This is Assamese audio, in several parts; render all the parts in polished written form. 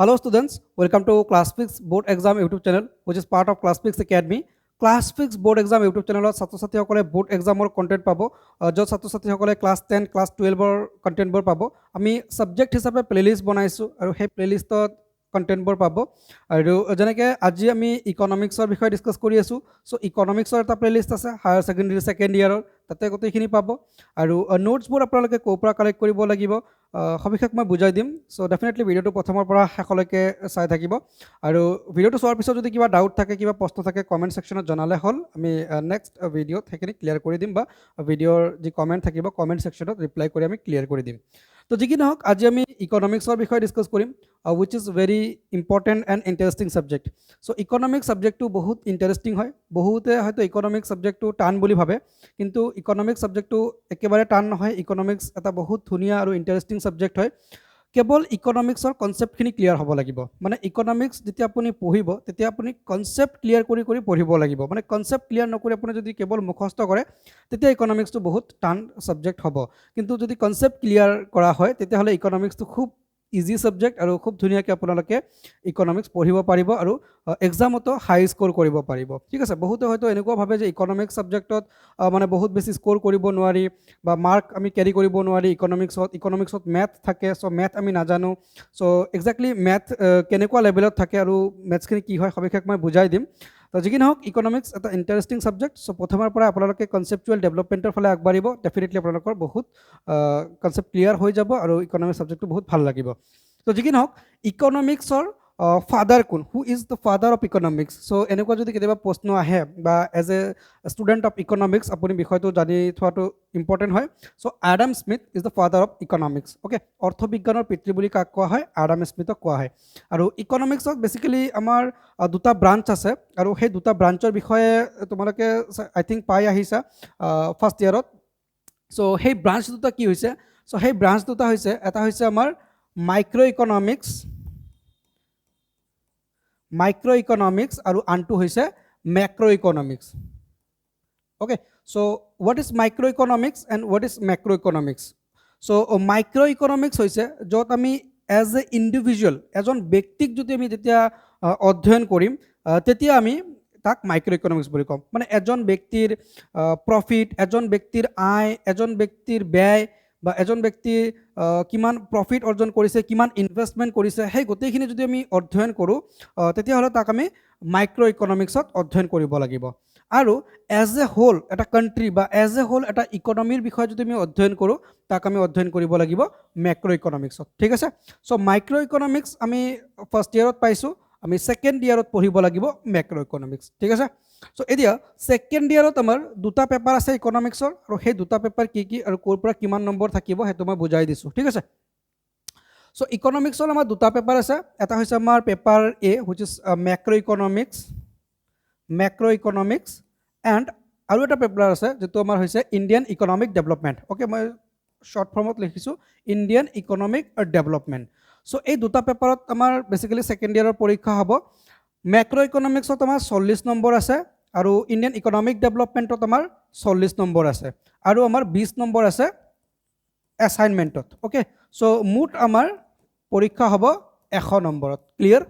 Hello students, welcome to ClassFix Board Exam YouTube channel, which is part of ClassFix Academy. ClassFix Board Exam YouTube channel ছাত্ৰ ছাত্ৰীসকলে board examৰ content পাব য'ত ছাত্ৰ ছাত্ৰীসকলে class 10 class 12ৰ content বোৰ পাব আমি subject হিচাপে playlist বনাইছো আৰু সেই playlistত content বোৰ পাব আৰু যেনেকৈ আজি আমি ইকনমিক্সৰ বিষয়ে ডিসকাস কৰি আছো সো ইকনমিক্সৰ এটা প্লেলিষ্ট আছে হায়াৰ সেকেন্ডাৰী সেকেন্ড ইয়াৰৰ তাতে গোটেইখিনি পাব আৰু নোটছবোৰ আপোনালোকে কোপৰা কালেক্ট কৰিব লাগিব সবিশেষ মই বুজাই দিম সো ডেফিনেটলি ভিডিওটো প্ৰথমৰ পৰা শেষলৈকে চাই থাকিব আৰু ভিডিওটো চোৱাৰ পিছত যদি কিবা ডাউট থাকে কিবা প্ৰশ্ন থাকে কমেন্ট সেকশনত জনালে হল আমি নেক্সট ভিডিওত সেইখিনি ক্লিয়াৰ কৰি দিম বা ভিডিওৰ যি কমেন্ট থাকিব কমেন্ট সেকশনত ৰিপ্লাই কৰি আমি ক্লিয়াৰ কৰি দিম তো যি কি নহওক আজি আমি ইকনমিক্সৰ বিষয়ে ডিসকাস কৰিম which is very important and interesting subject so economic subject to বহুত interesting হয় বহুতে হয়তো economic subject to টান বুলি ভাবে কিন্তু economic subject to একেবাৰে টান নহয় economics এটা বহুত ধুনিয়া আৰু interesting subject হয় কেৱল ইকনমিক্সৰ কনসেপ্টখিনি ক্লিয়াৰ হ'ব লাগিব মানে ইকনমিক্স যেতিয়া আপুনি পঢ়িব তেতিয়া আপুনি কনসেপ্ট ক্লিয়াৰ কৰি কৰি পঢ়িব লাগিব মানে কনসেপ্ট ক্লিয়াৰ নকৰি আপুনি যদি কেৱল মুখস্থ কৰে তেতিয়া ইকনমিক্সটো বহুত টান সাবজেক্ট হ'ব কিন্তু যদি কনসেপ্ট ক্লিয়াৰ কৰা হয় তেতিয়াহলে ইকনমিক্সটো খুব ইজি সাবজেক্ট আৰু খুব ধুনিয়াকৈ আপোনালোকে ইকনমিক্স পঢ়িব পাৰিব আৰু এক্সামতো হাই স্কোৰ কৰিব পাৰিব ঠিক আছে বহুতে হয়তো এনেকুৱা ভাবে যে ইকনমিক্স সাবজেক্টত মানে বহুত বেছি স্কোৰ কৰিব নোৱাৰি বা মাৰ্ক আমি ক্যাৰি কৰিব নোৱাৰি ইকনমিক্সত ম্যাথ থাকে সো ম্যাথ আমি নাজানো সো এক্স্যাক্টলি ম্যাথ কেনেকুৱা লেভেলত থাকে আৰু ম্যাথছখিনি কি হয় সবিশেষ মই বুজাই দিম তো যি কি নহওক ইকনমিক্স এটা ইণ্টাৰেষ্টিং সাবজেক্ট সো প্ৰথমৰ পৰা আপোনালোকে কনসেপচুৱেল ডেভেলপমেণ্টৰ ফালে আগবাঢ়িব ডেফিনেটলি আপোনালোকৰ বহুত কনসেপ্ট ক্লিয়াৰ হৈ যাব আৰু ইকনমিক্স সাবজেক্টটো বহুত ভাল লাগিব তো যি কি নহওক ইকনমিক্সৰ ফাদাৰ কোন who is the father of economics so এনেকুৱা যদি কেতিয়াবা প্ৰশ্ন আহে বা as a student of economics আপুনি বিষয়টো জানি থোৱাটো ইম্পৰ্টেণ্ট হয় so Adam Smith is the father of economics okay অৰ্থবিজ্ঞানৰ পিতৃ বুলি কাক কোৱা হয় এডাম স্মিথক কোৱা হয় আৰু ইকনমিক্সত বেসিক্যালি আমাৰ দুটা ব্ৰাঞ্চ আছে আৰু সেই দুটা ব্ৰাঞ্চৰ বিষয়ে তোমালোকে আই থিংক পাই আহিছা ফাৰ্ষ্ট ইয়াৰত সো সেই ব্ৰাঞ্চ দুটা কি হৈছে সো সেই ব্ৰাঞ্চ দুটা হৈছে এটা হৈছে আমাৰ মাইক্ৰ ইকনমিক্স আৰু আনটো হৈছে ম্যাক্ৰ economics okay so what is microeconomics and what is macroeconomics so microeconomics hoise jot ami as a individual ejon ব্যক্তিক যদি আমি যেতিয়া অধ্যয়ন কৰিম তেতিয়া আমি তাক মাইক্ৰোইকনমিক্স বুলি কম মানে এজন ব্যক্তিৰ প্ৰফিট এজন ব্যক্তিৰ আয় এজন ব্যক্তিৰ ব্যয় বা এজন ব্যক্তি কিমান প্ৰফিট অৰ্জন কৰিছে কিমান ইনভেষ্টমেন্ট কৰিছে সেই গোটেইখিনি যদি আমি অধ্যয়ন কৰো তেতিয়া হলে তাক আমি মাইক্ৰ ইকনমিক্সত অধ্যয়ন কৰিব লাগিব আৰু এজ এ হোল এটা কান্ট্ৰি বা এজ এ হোল এটা ইকনমিৰ বিষয়ে যদি আমি অধ্যয়ন কৰো তাক আমি অধ্যয়ন কৰিব লাগিব ম্যাক্ৰ ইকনমিক্সত ঠিক আছে সো মাইক্ৰ ইকনমিক্স আমি ফাৰ্ষ্ট ইয়াৰত পাইছো আমি সেকেন্ড ইয়াৰত পঢ়িব লাগিব ম্যাক্ৰ ইকনমিক্স ঠিক আছে সো এতিয়া সেকেন্ড ইয়াৰত আমাৰ দুটা পেপাৰ আছে ইকনমিক্সৰ আৰু সেই দুটা পেপাৰ কি কি আৰু কোৰ পৰা কিমান নম্বৰ থাকিব হেতু মই বুজাই দিছো ঠিক আছে সো ইকনমিক্সৰ আমাৰ দুটা পেপাৰ আছে এটা হৈছে আমাৰ paper A which is macro economics and আৰু এটা পেপাৰ আছে যেটো আমাৰ হৈছে ইন্ডিয়ান ইকনমিক ডেভেলপমেন্ট ওকে মই শৰ্ট ফৰ্মত লিখিছো ইন্ডিয়ান ইকনমিক ডেভেলপমেন্ট সো এই দুটা পেপাৰত আমাৰ বেসিক্যালি সেকেন্ড ইয়াৰৰ পৰীক্ষা হ'ব ম্যাক্ৰ ইকনমিক্সত আমাৰ 40 নম্বৰ আছে আৰু ইন্ডিয়ান ইকনমিক ডেভেলপমেন্টত আমাৰ 40 নম্বৰ আছে আৰু আমাৰ 20 নম্বৰ আছে অ্যাসাইনমেন্টত ওকে সো মুঠ আমাৰ পৰীক্ষা হ'ব 100 নম্বৰত ক্লিয়াৰ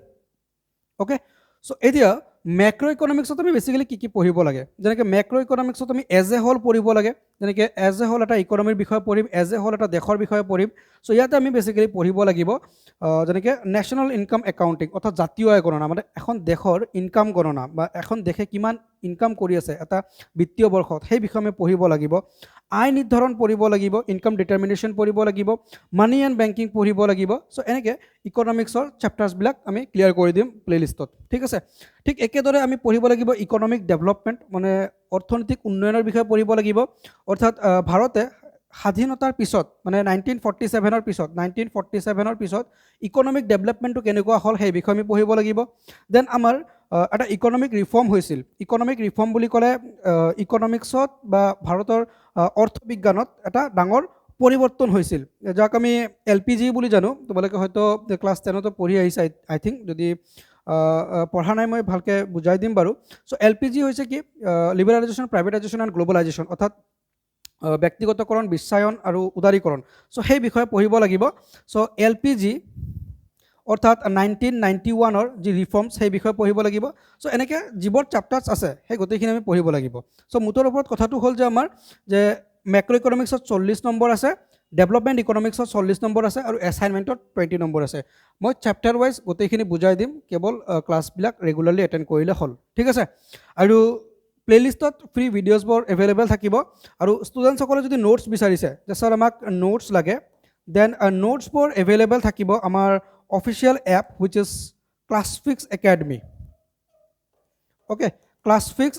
ওকে সো এতিয়া ম্যাক্ৰ ইকনমিক্সত আমি বেসিক্যালি কি কি পঢ়িব লাগে যেনেকৈ ম্যাক্ৰ ইকনমিক্সত আমি এজ এ হোল পঢ়িব লাগে যেনেকৈ এজ এ হোল এটা ইকনমিৰ বিষয়ে পঢ়িম এজ এ হোল এটা দেশৰ বিষয়ে পঢ়িম সো ইয়াতে আমি বেসিক্যালি পঢ়িব লাগিব যেনেকৈ ন্যাশনাল ইনকাম একাউন্টিং অৰ্থাৎ জাতীয় আয় গণনা মানে এখন দেশৰ ইনকাম গণনা বা এখন দেশে কিমান ইনকাম কৰি আছে এটা বিত্তীয় বৰ্ষত সেই বিষয়ে আমি পঢ়িব লাগিব আয় নিৰ্ধাৰণ পঢ়িব লাগিব ইনকাম ডিটাৰমিনেশ্যন পঢ়িব লাগিব মানি এণ্ড বেংকিং পঢ়িব লাগিব সো এনেকৈ ইকনমিক্সৰ চেপ্টাৰ্ছ বিলাক আমি ক্লিয়াৰ কৰি দিম প্লেলিষ্টত ঠিক আছে ঠিক একেদৰে আমি পঢ়িব লাগিব ইকনমিক ডেভেলপমেন্ট মানে অৰ্থনৈতিক উন্নয়নৰ বিষয়ে পঢ়িব লাগিব অৰ্থাৎ ভাৰতে স্বাধীনতাৰ পিছত মানে 1947ৰ পিছত ইকনমিক ডেভেলপমেন্টটো কেনেকুৱা হ'ল সেই বিষয়ে আমি পঢ়িব লাগিব দেন আমাৰ এটা ইকনমিক ৰিফৰ্ম হৈছিল ইকনমিক ৰিফৰ্ম বুলি ক'লে ইকনমিক্সত বা ভাৰতৰ অৰ্থবিজ্ঞানত এটা ডাঙৰ পৰিৱৰ্তন হৈছিল যাক আমি এলপিজি বুলি জানো তোমালোকে হয়তো ক্লাছ 10ত পঢ়ি আহিছা আই থিংক যদি পঢ়া নাই মই ভালকে বুজাই দিম বাৰু সো এলপিজি হৈছে কি লিবাৰেলাইজেশ্যন প্ৰাইভেটাইজেশ্যন এণ্ড গ্লোবালাইজেশ্যন অৰ্থাৎ ব্যক্তিগতকৰণ বিশ্বায়ন আৰু উদাৰীকৰণ সো সেই বিষয়ে পঢ়িব লাগিব সো এলপিজি অৰ্থাৎ 1991 যি ৰিফৰ্মছ সেই বিষয়ে পঢ়িব লাগিব। চ' এনেকৈ যিবোৰ চেপ্টাৰ্ছ আছে সেই গোটেইখিনি আমি পঢ়িব লাগিব। চ' মুঠৰ ওপৰত কথাটো হ'ল যে আমাৰ যে মেক্ৰ' ইকনমিক্সত 40 নম্বৰ আছে, ডেভেলপমেণ্ট ইকনমিক্সত 40 নম্বৰ আছে আৰু এছাইনমেণ্টত 20 নম্বৰ আছে। মই চেপ্টাৰ ৱাইজ গোটেইখিনি বুজাই দিম, কেৱল ক্লাছবিলাক ৰেগুলাৰলি এটেণ্ড কৰিলে হ'ল, ঠিক আছে। আৰু প্লেলিষ্টত ফ্ৰী ভিডিঅ'জবোৰ এভেইলেবল থাকিব। আৰু ষ্টুডেণ্টসকলে যদি নোটছ বিচাৰিছে যে ছাৰ আমাক নোটছ লাগে, দেন নোটছবোৰ এভেইলেবল থাকিব আমাৰ official app which is Classfix Academy. Okay, Classfix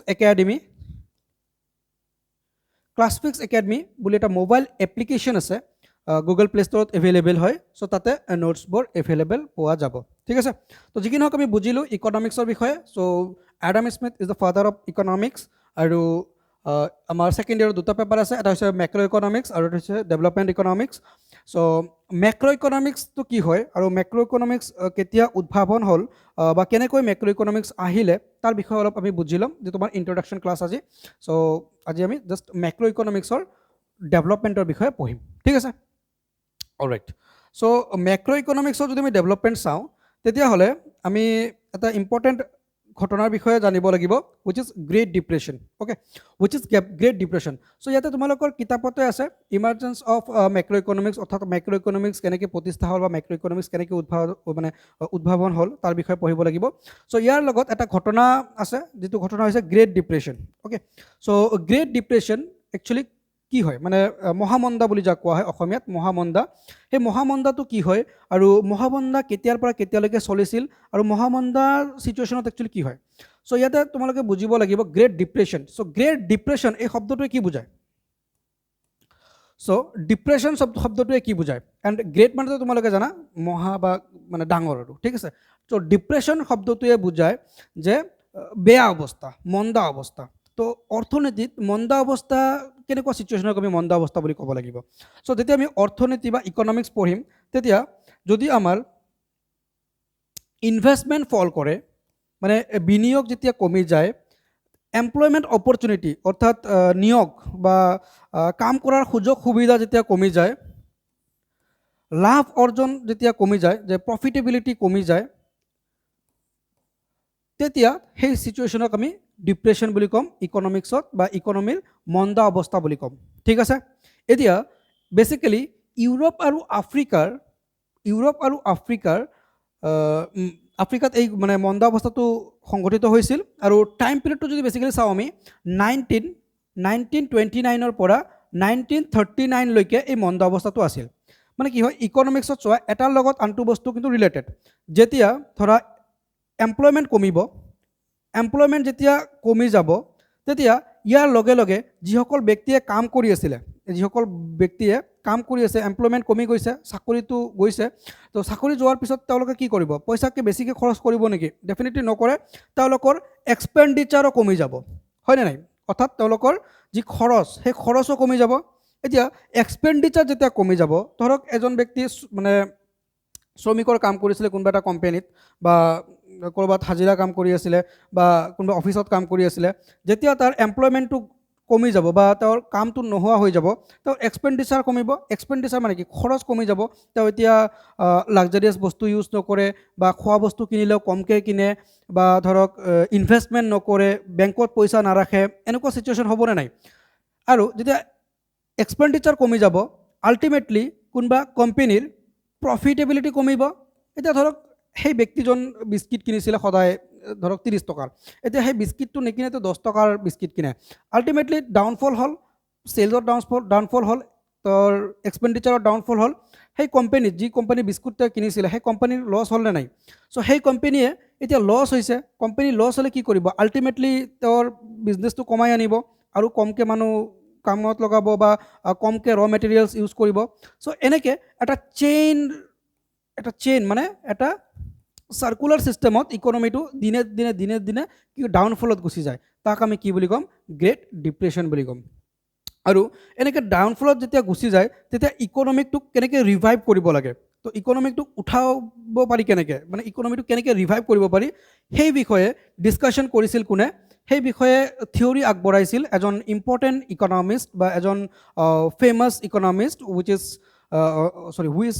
Academy বুলি এটা মোবাইল এপ্লিকেশ্যন আছে, গুগল প্লে ষ্টৰত এভেইলেবল হয়। চ' তাতে নোটছবোৰ এভেইলেবল পোৱা যাব, ঠিক আছে। তো যিখিনি হওক আমি বুজিলোঁ ইকনমিক্সৰ বিষয়ে। So' Adam Smith is the father of economics. আৰু আমাৰ ছেকেণ্ড ইয়েৰৰ দুটা পেপাৰ আছে, এটা হৈছে মেক্ৰ' ইকনমিক্স আৰু এটা হৈছে ডেভেলপমেণ্ট ইকনমিক্স। চ' মেক্ৰ' ইকনমিক্সটো কি হয় আৰু মেক্ৰ' ইকনমিক্স কেতিয়া উদ্ভাৱন হ'ল বা কেনেকৈ মেক্ৰ' ইকনমিক্স আহিলে তাৰ বিষয়ে অলপ আমি বুজি ল'ম, যে তোমাৰ ইন্ট্ৰডাকশ্যন ক্লাছ আজি। চ' আজি আমি জাষ্ট মেক্ৰ' ইকনমিক্সৰ ডেভেলপমেণ্টৰ বিষয়ে পঢ়িম, ঠিক আছে। অলৰাইট, চ' মেক্ৰ' ইকনমিক্সৰ যদি আমি ডেভেলপমেণ্ট চাওঁ তেতিয়াহ'লে আমি এটা ইম্পৰ্টেণ্ট ঘটনাৰ বিষয়ে জানিব লাগিব, which is Great Depression. Okay, which is Great Depression. So' ইয়াতে তোমালোকৰ কিতাপতে আছে ইমাৰ্জেঞ্চ অফ মেক্ৰ' ইকনমিক্স, অৰ্থাৎ মেক্ৰ' ইকনমিক্স কেনেকৈ প্ৰতিষ্ঠা হ'ল বা মেক্ৰ' ইকনমিক্স কেনেকৈ উদ্ভাৱন হ'ল তাৰ বিষয়ে পঢ়িব লাগিব। চ' ইয়াৰ লগত এটা ঘটনা আছে, যিটো ঘটনা হৈছে গ্ৰেট ডিপ্ৰেশ্যন। অ'কে, চ' গ্ৰেট ডিপ্ৰেশ্যন একচুৱেলি কি হয়, মানে মহামন্দা বুলি যাক কোৱা হয় অসমীয়াত, মহামন্দা। সেই মহামন্দাটো কি হয় আৰু মহামন্দা কেতিয়াৰ পৰা কেতিয়ালৈকে চলিছিল আৰু মহামন্দাৰ চিটুৱেশ্যনত একচুৱেলি কি হয়। চ' ইয়াতে তোমালোকে বুজিব লাগিব গ্ৰেট ডিপ্ৰেশ্যন। চ' গ্ৰেট ডিপ্ৰেশ্যন এই শব্দটোৱে কি বুজায়? চ' ডিপ্ৰেশ্যন শব্দটোৱে কি বুজায়? এণ্ড গ্ৰেট মানেতো তোমালোকে জানা মহা বা মানে ডাঙৰ আৰু, ঠিক আছে। চ' ডিপ্ৰেশ্যন শব্দটোৱে বুজায় যে বেয়া অৱস্থা, মন্দা অৱস্থা। তো অৰ্থনীতিত মন্দা অৱস্থা কেনেকুৱা চিটুৱেশ্যনক আমি মন্দা অৱস্থা বুলি ক'ব লাগিব। চ' যেতিয়া আমি অৰ্থনীতি বা ইকনমিক্স পঢ়িম তেতিয়া যদি আমাৰ ইনভেষ্টমেণ্ট ফল কৰে, মানে বিনিয়োগ যেতিয়া কমি যায়, এমপ্লয়মেণ্ট অপৰচুনিটি অৰ্থাৎ নিয়োগ বা কাম কৰাৰ সুযোগ সুবিধা যেতিয়া কমি যায়, লাভ অৰ্জন যেতিয়া কমি যায়, যে প্ৰফিটেবিলিটি কমি যায়, তেতিয়া সেই চিটুৱেশ্যনক আমি ডিপ্ৰেশ্যন বুলি ক'ম ইকনমিক্সত, বা ইকনমিৰ মন্দা অৱস্থা বুলি ক'ম, ঠিক আছে। এতিয়া বেচিকেলি ইউৰোপ আৰু আফ্ৰিকাত এই মানে মন্দা অৱস্থাটো সংঘটিত হৈছিল। আৰু টাইম পিৰিয়ডটো যদি বেচিকেলি চাওঁ আমি 1929 পৰা 1939লৈকে এই মন্দা অৱস্থাটো আছিল। মানে কি হয়, ইকনমিক্সত চোৱা এটাৰ লগত আনটো বস্তু কিন্তু ৰিলেটেড। যেতিয়া ধৰা এমপ্লয়মেণ্ট কমিব, এমপ্লয়মেণ্ট যেতিয়া কমি যাব, তেতিয়া ইয়াৰ লগে লগে যিসকল ব্যক্তিয়ে কাম কৰি আছিলে, এমপ্লয়মেণ্ট কমি গৈছে, চাকৰিটো গৈছে। তো চাকৰি যোৱাৰ পিছত তেওঁলোকে কি কৰিব? পইচাকে বেছিকৈ খৰচ কৰিব নেকি? ডেফিনেটলি নকৰে। তেওঁলোকৰ এক্সপেণ্ডিচাৰো কমি যাব, হয়নে নাই? অৰ্থাৎ তেওঁলোকৰ যি খৰচ, সেই খৰচো কমি যাব। এতিয়া এক্সপেণ্ডিচাৰ যেতিয়া কমি যাব, ধৰক এজন ব্যক্তি মানে শ্ৰমিকৰ কাম কৰিছিলে কোনোবা এটা কোম্পানীত, বা ক'ৰবাত হাজিৰা কাম কৰি আছিলে, বা কোনোবা অফিচত কাম কৰি আছিলে। যেতিয়া তাৰ এমপ্লয়মেণ্টটো কমি যাব বা তেওঁৰ কামটো নোহোৱা হৈ যাব, তেওঁৰ এক্সপেণ্ডিচাৰ কমিব। এক্সপেণ্ডিচাৰ মানে কি? খৰচ কমি যাব। তেওঁ এতিয়া লাক্সাৰিয়াছ বস্তু ইউজ নকৰে, বা খোৱা বস্তু কিনিলেও কমকৈ কিনে, বা ধৰক ইনভেষ্টমেণ্ট নকৰে, বেংকত পইচা নাৰাখে, এনেকুৱা চিটুৱেশ্যন হ'বনে নাই? আৰু যেতিয়া এক্সপেণ্ডিচাৰ কমি যাব, আল্টিমেটলি কোনোবা কোম্পানীৰ প্ৰফিটেবিলিটি কমিব। এতিয়া ধৰক সেই ব্যক্তিজন বিস্কিট কিনিছিলে সদায় ধৰক 30 টকাৰ, এতিয়া সেই বিস্কিটটো নিকিনেতো 10 টকাৰ বিস্কিট কিনে। আল্টিমেটলি ডাউনফল হ'ল, চেলছৰ ডাউনফল হ'ল, তোৰ এক্সপেণ্ডিচাৰৰ ডাউনফল হ'ল। সেই কোম্পানীত যি কোম্পানী বিস্কুট কিনিছিলে সেই কোম্পানীৰ লছ হ'ল নে নাই? চ' সেই কোম্পানীয়ে এতিয়া লছ হৈছে। কোম্পানী লছ হ'লে কি কৰিব? আল্টিমেটলি তেওঁৰ বিজনেছটো কমাই আনিব আৰু কমকৈ মানুহ কামত লগাব, বা কমকৈ ৰ মেটেৰিয়েলছ ইউজ কৰিব। চ' এনেকৈ এটা চেইন মানে এটা চাৰ্কুলাৰ ছিষ্টেমত ইকনমিটো দিনে দিনে কি ডাউনফলত গুচি যায়। তাক আমি কি বুলি ক'ম? গ্ৰেট ডিপ্ৰেশ্যন বুলি ক'ম। আৰু এনেকৈ ডাউনফলত যেতিয়া গুচি যায়, তেতিয়া ইকনমিকটোক কেনেকৈ ৰিভাইভ কৰিব লাগে, তো ইকনমিকটোক উঠাব পাৰি কেনেকৈ, মানে ইকনমিটো কেনেকৈ ৰিভাইভ কৰিব পাৰি, সেই বিষয়ে ডিছকাশ্যন কৰিছিল কোনে? সেই বিষয়ে থিয়ৰী আগবঢ়াইছিল এজন ইম্পৰ্টেণ্ট ইকনমিষ্ট বা এজন famous Economist, which is sorry who is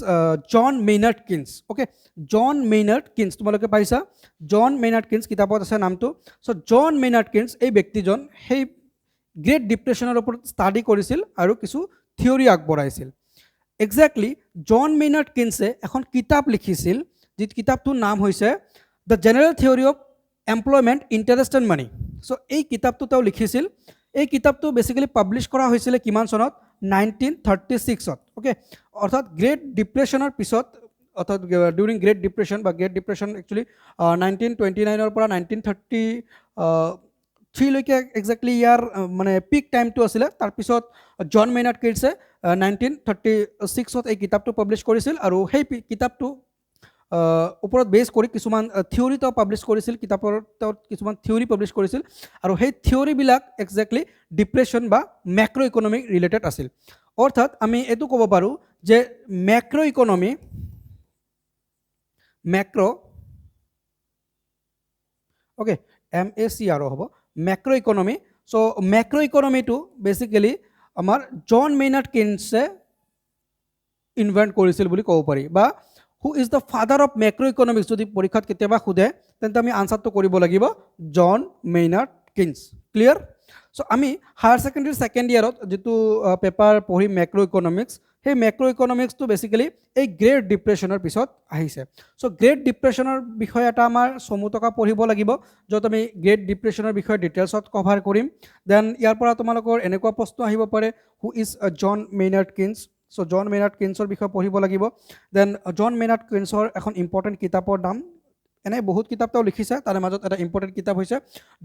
John Maynard Keynes okay John Maynard Keynes তোমালোকে পাইছা জন মেইনাৰ্ড কিনছ কিতাপত আছে নামটো চ' জন মেইনাৰ্ড কিনছ এই ব্যক্তিজন সেই গ্ৰেট ডিপ্ৰেশ্যনৰ ওপৰত ষ্টাডি কৰিছিল আৰু কিছু থিয়ৰী আগবঢ়াইছিল একজেক্টলি জন মেইনাৰ্ড কিনছে এখন কিতাপ লিখিছিল যি কিতাপটোৰ নাম হৈছে the General Theory of Employment Interest and Money so' এই কিতাপটো তেওঁ লিখিছিল এই কিতাপটো বেচিকেলি পাব্লিছ কৰা হৈছিলে কিমান চনত 1936 অ'কে অৰ্থাৎ গ্ৰেট ডিপ্ৰেশ্যনৰ পিছত অৰ্থাৎ ডিউৰিং গ্ৰেট ডিপ্ৰেশ্যন বা গ্ৰেট ডিপ্ৰেশ্যন একচুৱেলি 1929ৰ পৰা 1933লৈকে একজেক্টলি ইয়াৰ মানে পিক টাইমটো আছিলে তাৰপিছত জন মেইনাৰ্ড কিনছে 1936ত এই কিতাপটো পাব্লিছ কৰিছিল আৰু সেই কিতাপটো ওপৰত বেছ কৰি কিছুমান থিয়ৰী তেওঁ পাব্লিছ কৰিছিল কিতাপৰ তেওঁ কিছুমান থিয়ৰী পাব্লিছ কৰিছিল আৰু সেই থিয়ৰীবিলাক একজেক্টলি ডিপ্ৰেশ্যন বা মেক্ৰ' ইকনমিক ৰিলেটেড আছিল অৰ্থাৎ আমি এইটো ক'ব পাৰোঁ যে মেক্ৰ' ইকনমি অ'কে MACRO হ'ব মেক্ৰ' ইকনমি চ' মেক্ৰ' ইকনমিটো বেচিকেলি আমাৰ জন মেইনাৰ্ড কিনছে ইনভেণ্ট কৰিছিল বুলি ক'ব পাৰি বা হু is the father of মেক্ৰ' economics যদি পৰীক্ষাত কেতিয়াবা সোধে তেন্তে আমি আনচাৰটো কৰিব লাগিব জন মেইনাৰ্ড কিনছ ক্লিয়াৰ চ' আমি হায়াৰ ছেকেণ্ডেৰী ছেকেণ্ড ইয়াৰত যিটো পেপাৰ পঢ়ি মেক্ৰ' ইকনমিক্স সেই মেক্ৰ' ইকনমিক্সটো বেচিকেলি এই গ্ৰেট ডিপ্ৰেশ্যনৰ পিছত আহিছে চ' গ্ৰেট ডিপ্ৰেশ্যনৰ বিষয়ে এটা আমাৰ চমু টকা পঢ়িব লাগিব য'ত আমি গ্ৰেট ডিপ্ৰেশ্যনৰ বিষয়ে ডিটেইলছত কভাৰ কৰিম দেন ইয়াৰ পৰা তোমালোকৰ এনেকুৱা প্ৰশ্ন আহিব পাৰে who is John Maynard Keynes so' John Maynard কিনছৰ বিষয়ে পঢ়িব লাগিব দেন জন মেইনাৰ্ড কিনছৰ এখন ইম্পৰ্টেণ্ট কিতাপৰ নাম এনে বহুত কিতাপ তেওঁ লিখিছে তাৰে মাজত এটা ইম্পৰ্টেণ্ট কিতাপ হৈছে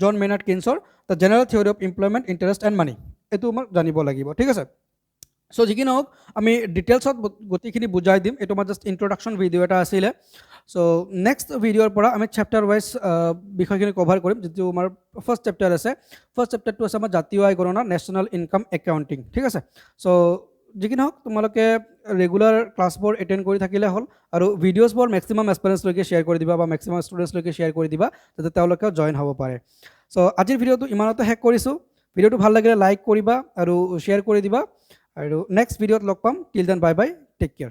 জন মেইনাৰ্ড কিনছৰ the General Theory of Employment Interest and Money এইটো আমাক জানিব লাগিব ঠিক আছে চ' যি কি নহওক আমি ডিটেইলছত গোটেইখিনি বুজাই দিম এইটো আমাৰ জাষ্ট ইণ্ট্ৰডাকশ্যন ভিডিঅ' এটা আছিলে চ' নেক্সট ভিডিঅ'ৰ পৰা আমি চেপ্টাৰ ৱাইজ বিষয়খিনি কভাৰ কৰিম যিটো আমাৰ ফাৰ্ষ্ট চেপ্টাৰ আছে ফাৰ্ষ্ট চেপ্টাৰটো আছে আমাৰ জাতীয় আয় গণনা নেশ্যনেল ইনকাম একাউণ্টিং ঠিক আছে চ' যি কি নহওক তোমালোকে ৰেগুলাৰ ক্লাছবোৰ এটেণ্ড কৰি থাকিলে হ'ল আৰু ভিডিঅ'ছবোৰ মেক্সিমাম এক্সপিৰিয়েঞ্চলৈকে শ্বেয়াৰ কৰি দিবা বা মেক্সিমাম ষ্টুডেণ্টছলৈকে শ্বেয়াৰ কৰি দিবা যাতে তেওঁলোকেও জইন হ'ব পাৰে চ' আজিৰ ভিডিঅ'টো ইমানতে শেষ কৰিছোঁ ভিডিঅ'টো ভাল লাগিলে লাইক কৰিবা আৰু শ্বেয়াৰ কৰি দিবা আৰু নেক্সট ভিডিঅ'ত লগ পাম till then bye bye take care